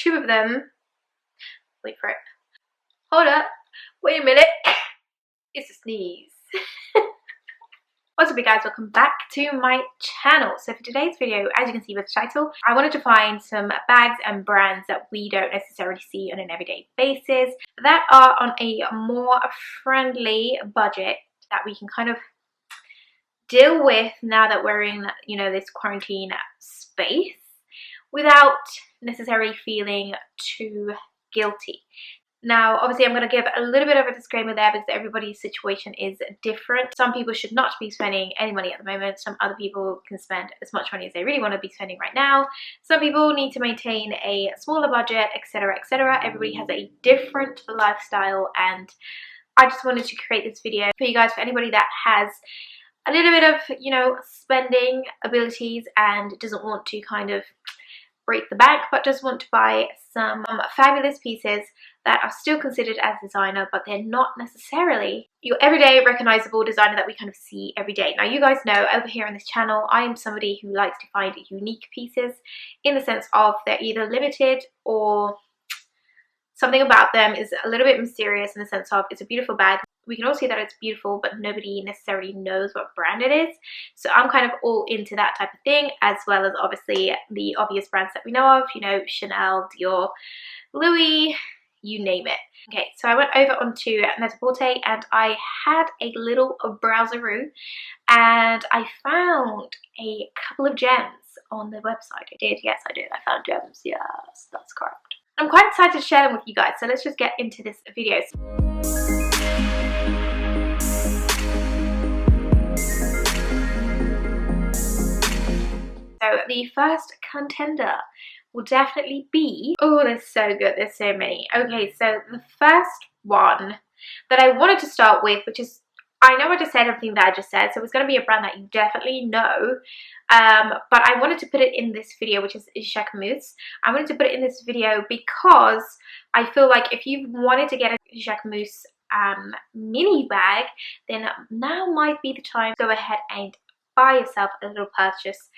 two of them. Wait for it. Hold up. Wait a minute. It's a sneeze. What's up you guys, welcome back to my channel. So for today's video, as you can see with the title, I wanted to find some bags and brands that we don't necessarily see on an everyday basis that are on a more friendly budget that we can kind of deal with now that we're in, you know, this quarantine space without necessarily feeling too guilty. Now, obviously, I'm going to give a little bit of a disclaimer there because everybody's situation is different. Some people should not be spending any money at the moment. Some other people can spend as much money as they really want to be spending right now. Some people need to maintain a smaller budget, etc., etc. Everybody has a different lifestyle, and I just wanted to create this video for you guys, for anybody that has a little bit of, you know, spending abilities and doesn't want to kind of break the bank, but just want to buy some fabulous pieces that are still considered as designer, but they're not necessarily your everyday recognizable designer that we kind of see every day. Now, you guys know over here on this channel, I am somebody who likes to find unique pieces in the sense of they're either limited or something about them is a little bit mysterious in the sense of it's a beautiful bag. We can all see that it's beautiful, but nobody necessarily knows what brand it is. So I'm kind of all into that type of thing, as well as obviously the obvious brands that we know of, you know, Chanel, Dior, Louis, you name it. Okay, so I went over onto Beaute and I had a little browseroo and I found a couple of gems on the website. I did, yes I did, I found gems, yes, that's correct. I'm quite excited to share them with you guys, so let's just get into this video. So the first contender will definitely be, oh, they're so good, there's so many. Okay, so the first one that I wanted to start with, which is, I know I just said everything that I just said, so it's going to be a brand that you definitely know, but I wanted to put it in this video, which is Czech Mousse. I wanted to put it in this video because I feel like if you wanted to get a Czech Mousse mini bag, then now might be the time to go ahead and buy yourself a little purchase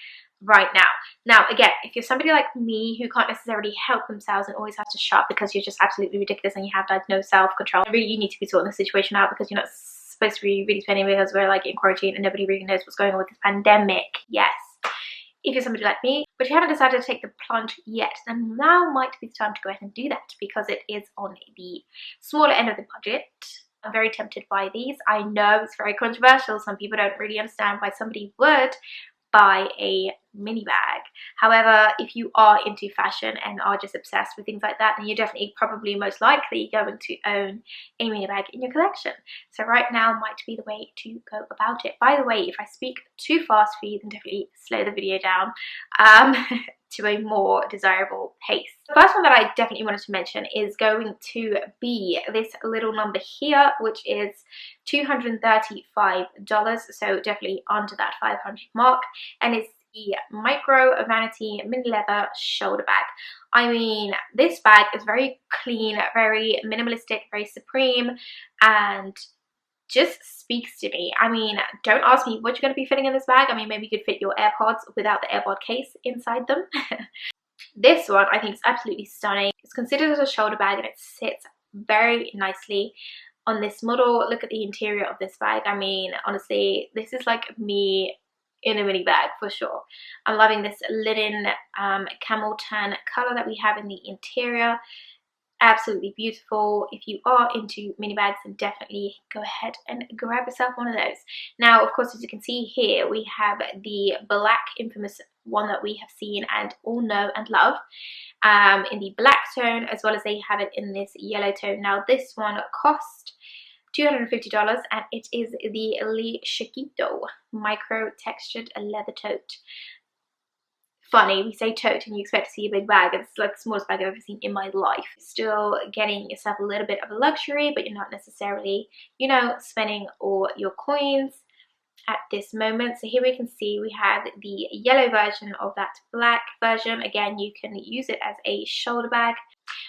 right now. Now, again, if you're somebody like me who can't necessarily help themselves and always has to shop because you're just absolutely ridiculous and you have like no self-control, really you need to be sorting the situation out because you're not supposed to be really spending because we're like in quarantine and nobody really knows what's going on with this pandemic. Yes, if you're somebody like me but you haven't decided to take the plunge yet, then now might be the time to go ahead and do that because it is on the smaller end of the budget. I'm very tempted by these. I know it's very controversial. Some people don't really understand why somebody would buy a mini bag. However, if you are into fashion and are just obsessed with things like that, then you're definitely probably most likely going to own a mini bag in your collection. So right now might be the way to go about it. By the way, if I speak too fast for you, then definitely slow the video down to a more desirable pace. The first one that I definitely wanted to mention is going to be this little number here, which is $235, so definitely under that 500 mark, and it's the Micro Vanity Mini Leather Shoulder Bag. I mean, this bag is very clean, very minimalistic, very supreme, and just speaks to me. I mean, don't ask me what you're going to be fitting in this bag. I mean, maybe you could fit your AirPods without the AirPod case inside them. This one I think is absolutely stunning. It's considered as a shoulder bag and it sits very nicely on this model. Look at the interior of this bag. I mean, honestly, this is like me in a mini bag for sure. I'm loving this linen camel tan color that we have in the interior. Absolutely beautiful. If you are into mini bags, then definitely go ahead and grab yourself one of those. Now, of course, as you can see here, we have the black infamous one that we have seen and all know and love in the black tone, as well as they have it in this yellow tone. Now, this one cost $250 and it is the Le Chiquito micro textured leather tote. Funny, we say tote and you expect to see a big bag. It's like the smallest bag I've ever seen in my life. Still getting yourself a little bit of a luxury, but you're not necessarily, you know, spending all your coins at this moment. So here we can see we have the yellow version of that black version. Again, you can use it as a shoulder bag.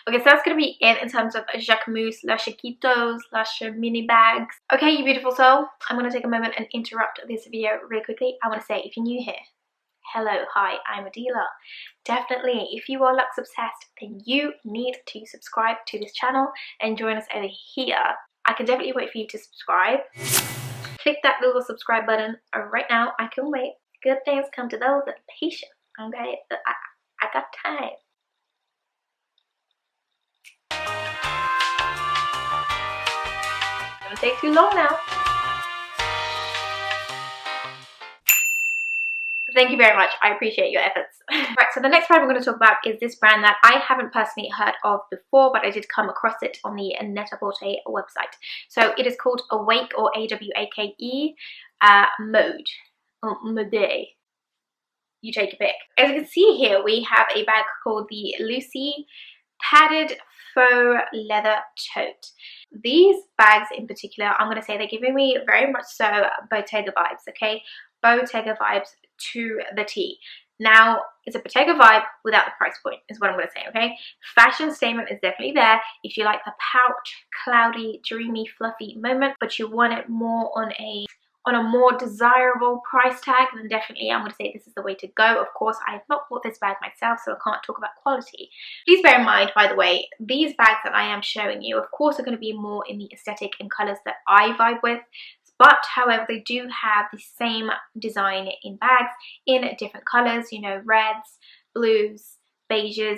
Okay, so that's going to be it in terms of Czech Mousse, La Chiquitos, mini bags. Okay, you beautiful soul, I'm going to take a moment and interrupt this video really quickly. I want to say, if you're new here, Hello, hi, I'm Adila. Definitely, if you are luxe obsessed, then you need to subscribe to this channel and join us over here. I can definitely wait for you to subscribe. Click that little subscribe button right now. I can wait. Good things come to those that are patient, okay? I got time. Don't take too long now. Thank you very much. I appreciate your efforts. Right, so the next brand we're going to talk about is this brand that I haven't personally heard of before, but I did come across it on the Net-a-Porter website. So it is called Awake, or A-W-A-K-E, Mode, or Mode. You take a pick. As you can see here, we have a bag called the Lucy Padded Faux Leather Tote. These bags in particular, I'm going to say they're giving me very much so Bottega vibes, okay? Bottega vibes to the T. Now, it's a Bottega vibe without the price point, is what I'm going to say, okay? Fashion statement is definitely there if you like the pouch, cloudy, dreamy, fluffy moment, but you want it more on a more desirable price tag, then definitely I'm going to say this is the way to go. Of course, I have not bought this bag myself, so I can't talk about quality. Please bear in mind, by the way, these bags that I am showing you, of course, are going to be more in the aesthetic and colours that I vibe with. But, however, they do have the same design in bags in different colours, you know, reds, blues, beiges,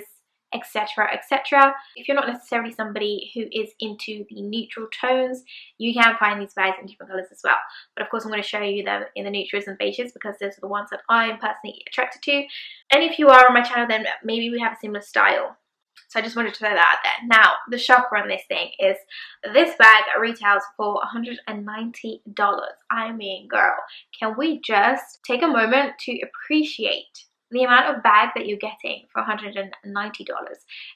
etc, etc. If you're not necessarily somebody who is into the neutral tones, you can find these bags in different colours as well. But of course, I'm going to show you them in the neutrals and beiges because those are the ones that I'm personally attracted to. And if you are on my channel, then maybe we have a similar style. So I just wanted to throw that out there. Now, the shocker on this thing is this bag retails for $190. I mean, girl, can we just take a moment to appreciate the amount of bag that you're getting for $190?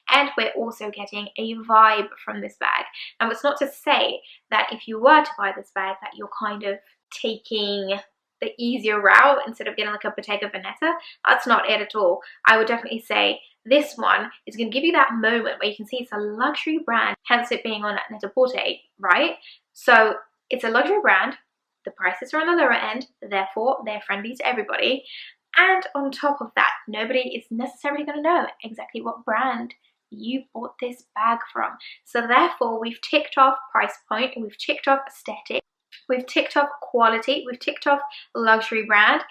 And we're also getting a vibe from this bag. Now, it's not to say that if you were to buy this bag that you're kind of taking the easier route instead of getting like a Bottega Veneta. That's not it at all. I would definitely say this one is going to give you that moment where you can see it's a luxury brand, hence it being on Net-a-Porter, right? So it's a luxury brand, the prices are on the lower end, therefore they're friendly to everybody. And on top of that, nobody is necessarily going to know exactly what brand you bought this bag from. So therefore, we've ticked off price point, we've ticked off aesthetic, we've ticked off quality, we've ticked off luxury brand.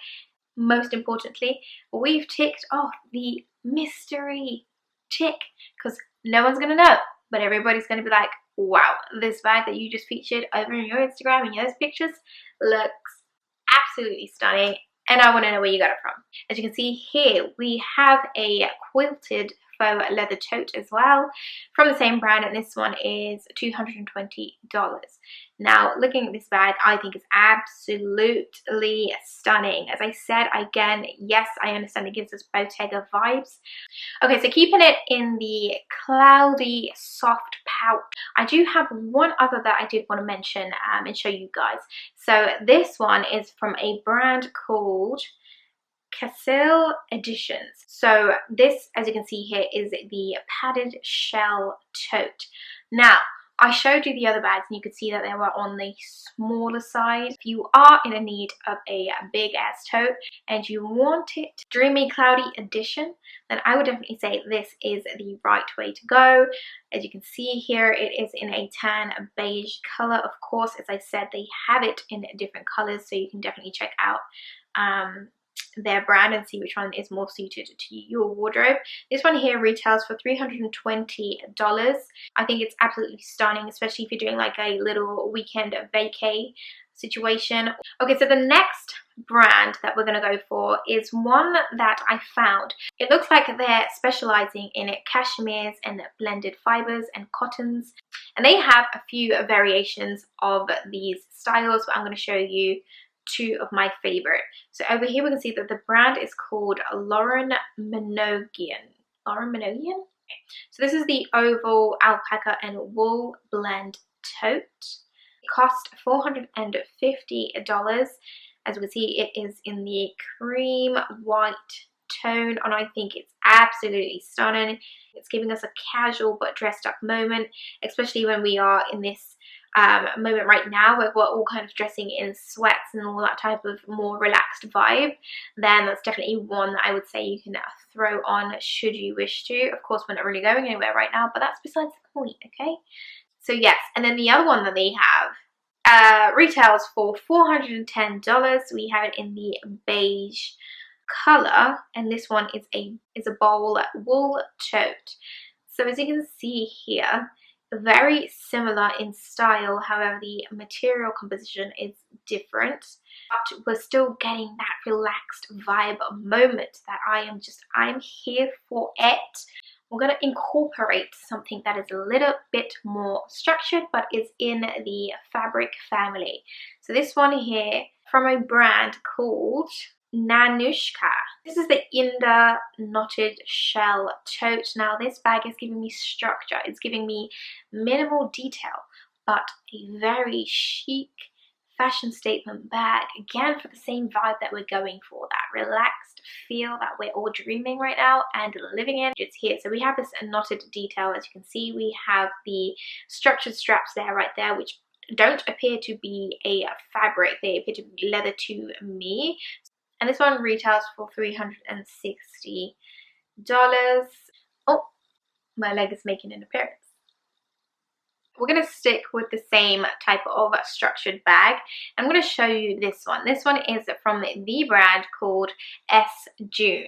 Most importantly, we've ticked off the mystery tick, because no one's going to know, but everybody's going to be like, wow, this bag that you just featured over in your Instagram and those pictures looks absolutely stunning. And I want to know where you got it from. As you can see here, we have a quilted faux leather tote as well from the same brand, and this one is $220. Now, looking at this bag, I think it's absolutely stunning. As I said, again, yes, I understand it gives us Bottega vibes. Okay, so keeping it in the cloudy, soft pouch, I do have one other that I did want to mention and show you guys. So this one is from a brand called Castle Editions. So this, as you can see here, is the padded shell tote. Now, I showed you the other bags and you could see that they were on the smaller side. If you are in a need of a big ass tote and you want it dreamy cloudy edition, then I would definitely say this is the right way to go. As you can see here, it is in a tan beige color. Of course, as I said, they have it in different colors, so you can definitely check out their brand and see which one is more suited to your wardrobe. This one here retails for $320. I think it's absolutely stunning, especially if you're doing like a little weekend vacay situation. Okay, so the next brand that we're going to go for is one that I found. It looks like they're specializing in cashmeres and blended fibers and cottons, and they have a few variations of these styles, but I'm going to show you two of my favorite. So over here we can see that the brand is called Lauren Minogian. Lauren Minogian? Okay. So this is the oval alpaca and wool blend tote. It cost $450. As we can see, it is in the cream white tone, and I think it's absolutely stunning. It's giving us a casual but dressed up moment, especially when we are in this moment right now where we're all kind of dressing in sweats and all that type of more relaxed vibe, then that's definitely one that I would say you can throw on should you wish to. Of course, we're not really going anywhere right now, but that's besides the point, okay? So yes, and then the other one that they have retails for $410. We have it in the beige color, and this one is a bowl wool tote. So as you can see here, very similar in style, however the material composition is different, but we're still getting that relaxed vibe moment that I'm here for it. We're going to incorporate something that is a little bit more structured but is in the fabric family. So this one here from a brand called Nanushka. This is the Inda knotted shell tote. Now this bag is giving me structure, it's giving me minimal detail, but a very chic fashion statement bag, again for the same vibe that we're going for, that relaxed feel that we're all dreaming right now and living in. It's here. So we have this knotted detail, as you can see. We have the structured straps there, right there, which don't appear to be a fabric, they appear to be leather to me. And this one retails for $360. Oh, my leg is making an appearance. We're going to stick with the same type of structured bag. I'm going to show you this one. This one is from the brand called S. June.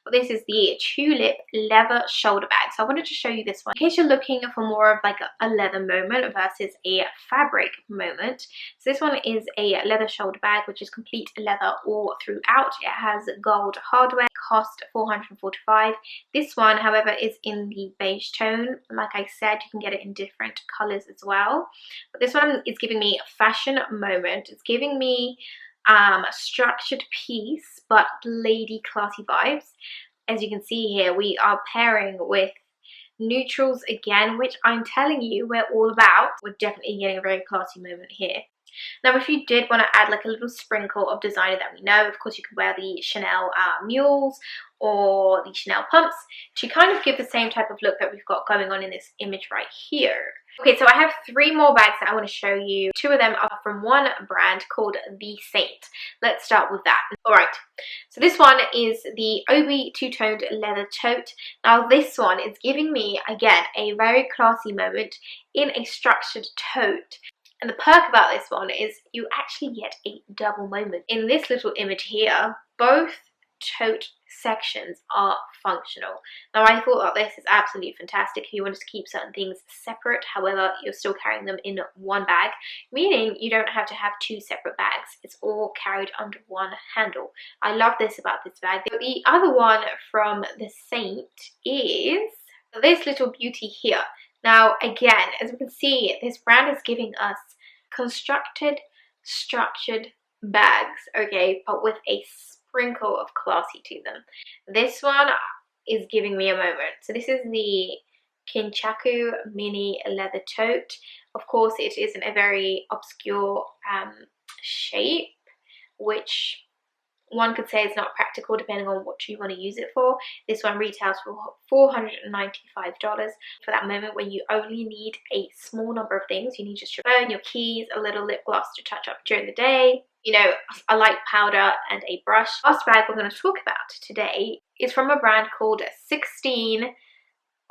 But this is the tulip leather shoulder bag. So I wanted to show you this one in case you're looking for more of like a leather moment versus a fabric moment. So this one is a leather shoulder bag, which is complete leather all throughout. It has gold hardware, cost $445. This one, however, is in the beige tone. Like I said, you can get it in different colors as well, but this one is giving me a fashion moment. It's giving me a structured piece but lady classy vibes. As you can see here, we are pairing with neutrals again, which I'm telling you we're all about. We're definitely getting a very classy moment here. Now if you did want to add like a little sprinkle of designer that we know, of course you could wear the Chanel mules or the Chanel pumps to kind of give the same type of look that we've got going on in this image right here. Okay, so I have 3 more bags that I want to show you. 2 of them are from one brand called The Saint. Let's start with that. Alright, so this one is the Obi two-toned leather tote. Now this one is giving me, again, a very classy moment in a structured tote. And the perk about this one is you actually get a double moment. In this little image here, both tote sections are functional. Now I thought that this is absolutely fantastic if you wanted to keep certain things separate, however you're still carrying them in one bag, meaning you don't have to have 2 separate bags. It's all carried under one handle. I love this about this bag. The other one from The Saint is this little beauty here. Now again, as we can see, this brand is giving us constructed, structured bags, okay, but with a sprinkle of classy to them. This one is giving me a moment. So this is the Kinchaku mini leather tote. Of course, it is in a very obscure shape, which one could say is not practical depending on what you want to use it for. This one retails for $495 for that moment when you only need a small number of things. You need just your phone, your keys, a little lip gloss to touch up during the day, you know, a light powder and a brush. The last bag we're going to talk about today is from a brand called 16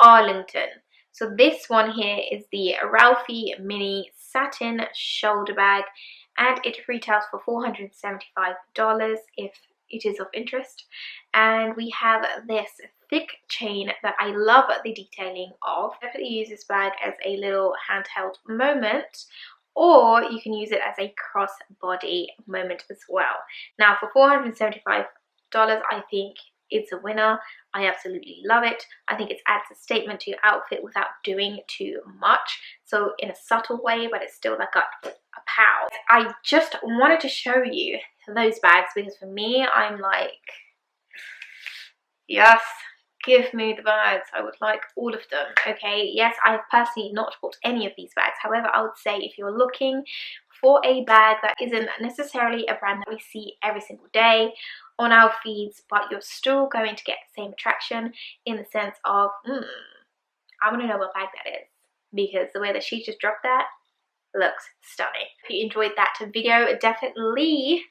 Arlington. So this one here is the Ralphie mini satin shoulder bag, and it retails for $475 if it is of interest. And we have this thick chain that I love the detailing of. Definitely use this bag as a little handheld moment, or you can use it as a crossbody moment as well. Now for $475, I think it's a winner. I absolutely love it. I think it adds a statement to your outfit without doing too much. So in a subtle way, but it's still like a pow. I just wanted to show you those bags because for me, I'm like, yes, give me the bags. I would like all of them, okay? Yes, I've personally not bought any of these bags. However, I would say if you're looking for a bag that isn't necessarily a brand that we see every single day on our feeds, but you're still going to get the same attraction in the sense of, I want to know what bag that is, because the way that she just dropped that, looks stunning. If you enjoyed that video, definitely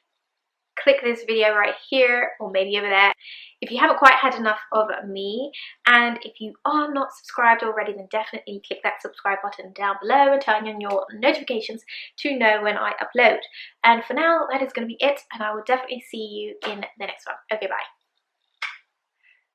click this video right here or maybe over there if you haven't quite had enough of me. And if you are not subscribed already, then definitely click that subscribe button down below and turn on your notifications to know when I upload. And for now, that is going to be it, and I will definitely see you in the next one. Okay, bye.